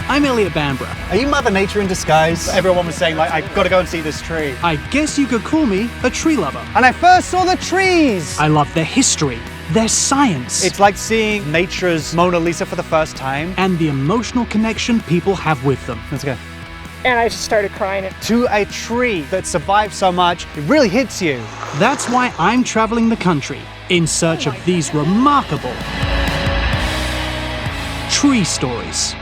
I'm Elliott Bambrough. Are you Mother Nature in disguise? Everyone was saying, like, I've got to go and see this tree. I guess you could call me a tree lover. And I first saw the trees! I love their history, their science. It's like seeing nature's Mona Lisa for the first time. And the emotional connection people have with them. Let's go. And I just started crying. To a tree that survived so much, it really hits you. That's why I'm traveling the country in search of these remarkable tree stories.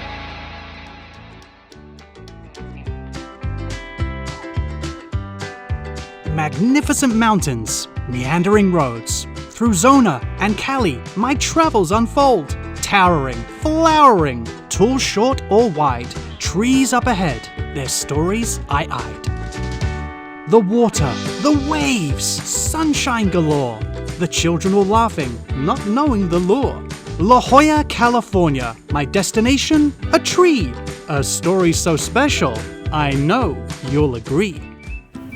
Magnificent mountains, meandering roads. Through Zona and Cali, my travels unfold. Towering, flowering, tall, short or wide, trees up ahead, their stories I eyed. The water, the waves, sunshine galore. The children all laughing, not knowing the lure. La Jolla, California, my destination, a tree. A story so special, I know you'll agree.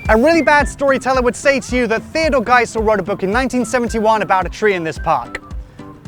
A really bad storyteller would say to you that Theodore Geisel wrote a book in 1971 about a tree in this park.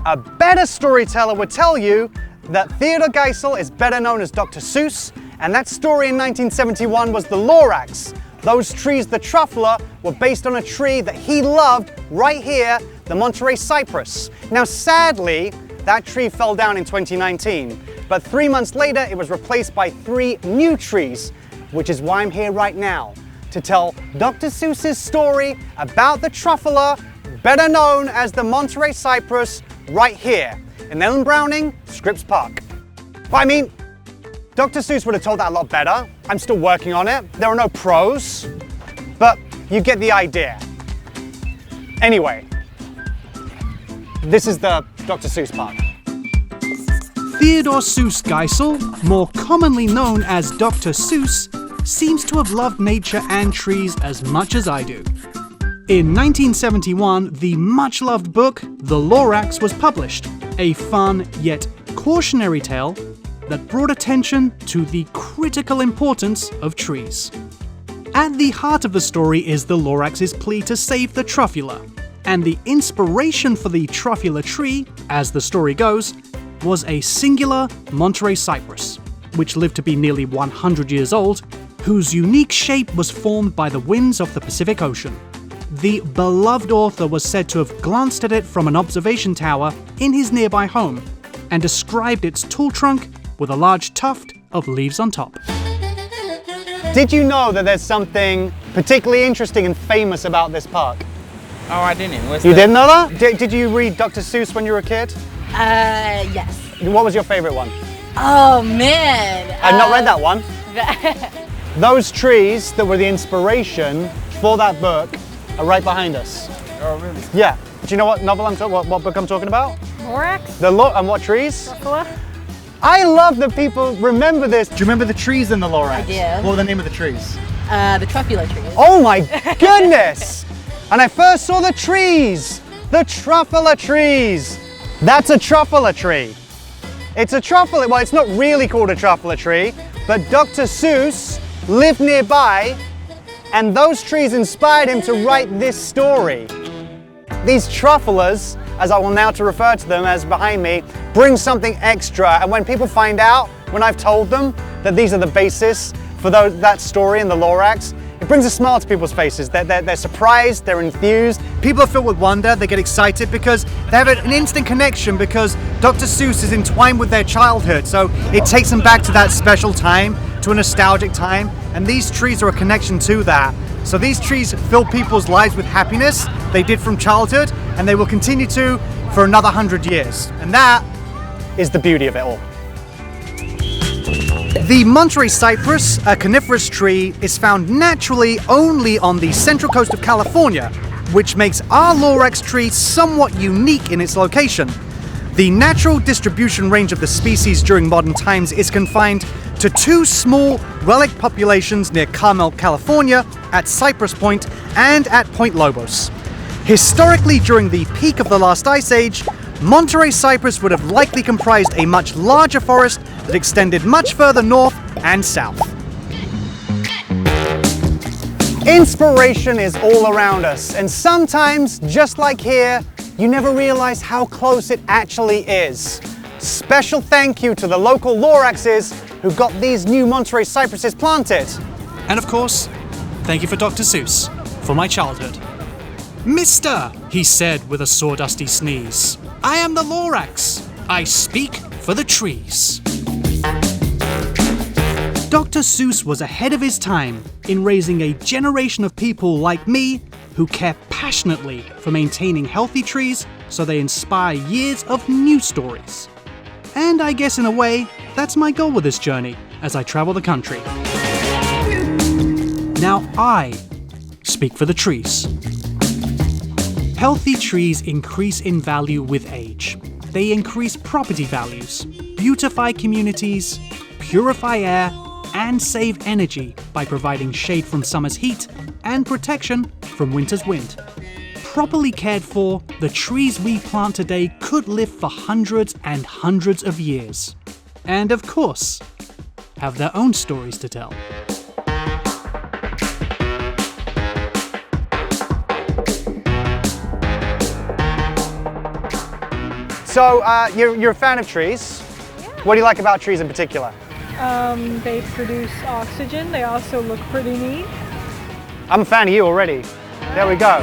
A better storyteller would tell you that Theodore Geisel is better known as Dr. Seuss, and that story in 1971 was the Lorax. Those trees, the truffler, were based on a tree that he loved right here, the Monterey Cypress. Now sadly, that tree fell down in 2019, but 3 months later it was replaced by 3 new trees, which is why I'm here right now, to tell Dr. Seuss's story about the truffler, better known as the Monterey Cypress, right here in Ellen Browning Scripps Park. Well, I mean, Dr. Seuss would have told that a lot better. I'm still working on it. There are no pros, but you get the idea. Anyway, this is the Dr. Seuss Park. Theodore Seuss Geisel, more commonly known as Dr. Seuss, seems to have loved nature and trees as much as I do. In 1971, the much-loved book, The Lorax, was published, a fun yet cautionary tale that brought attention to the critical importance of trees. At the heart of the story is the Lorax's plea to save the truffula, and the inspiration for the truffula tree, as the story goes, was a singular Monterey Cypress, which lived to be nearly 100 years old, whose unique shape was formed by the winds of the Pacific Ocean. The beloved author was said to have glanced at it from an observation tower in his nearby home and described its tall trunk with a large tuft of leaves on top. Did you know that there's something particularly interesting and famous about this park? Oh, I didn't. You didn't know that? Did you read Dr. Seuss when you were a kid? Yes. What was your favorite one? Oh man. I've not read that one. Those trees that were the inspiration for that book are right behind us. Oh, really? Yeah. Do you know what novel what book I'm talking about? Lorax? And what trees? Truffula? I love that people remember this. Do you remember the trees in the Lorax? I do. What were the name of the trees? The truffula trees. Oh my goodness! And I first saw the trees, the truffula trees. That's a truffula tree. It's a truffula, well, it's not really called a truffula tree, but Dr. Seuss lived nearby, and those trees inspired him to write this story. These truffulas, as I will now to refer to them as behind me, bring something extra, and when people find out, when I've told them that these are the basis for that story in the Lorax, it brings a smile to people's faces. They're surprised, they're enthused. People are filled with wonder, they get excited because they have an instant connection because Dr. Seuss is entwined with their childhood. So it takes them back to that special time, to a nostalgic time, and these trees are a connection to that. So these trees fill people's lives with happiness, they did from childhood, and they will continue to for another 100 years. And that is the beauty of it all. The Monterey Cypress, a coniferous tree, is found naturally only on the central coast of California, which makes our Lorax tree somewhat unique in its location. The natural distribution range of the species during modern times is confined to 2 small relic populations near Carmel, California, at Cypress Point and at Point Lobos. Historically, during the peak of the last ice age, Monterey Cypress would have likely comprised a much larger forest that extended much further north and south. Inspiration is all around us, and sometimes, just like here, you never realize how close it actually is. Special thank you to the local Loraxes who got these new Monterey cypresses planted. And of course, thank you for Dr. Seuss for my childhood. Mister, he said with a sawdusty sneeze, I am the Lorax. I speak for the trees. Dr. Seuss was ahead of his time in raising a generation of people like me who care passionately for maintaining healthy trees so they inspire years of new stories. And I guess in a way, that's my goal with this journey as I travel the country. Now I speak for the trees. Healthy trees increase in value with age. They increase property values, beautify communities, purify air, and save energy by providing shade from summer's heat and protection from winter's wind. Properly cared for, the trees we plant today could live for hundreds and hundreds of years. And of course, have their own stories to tell. So you're a fan of trees? Yeah. What do you like about trees in particular? They produce oxygen. They also look pretty neat. I'm a fan of you already. There we go.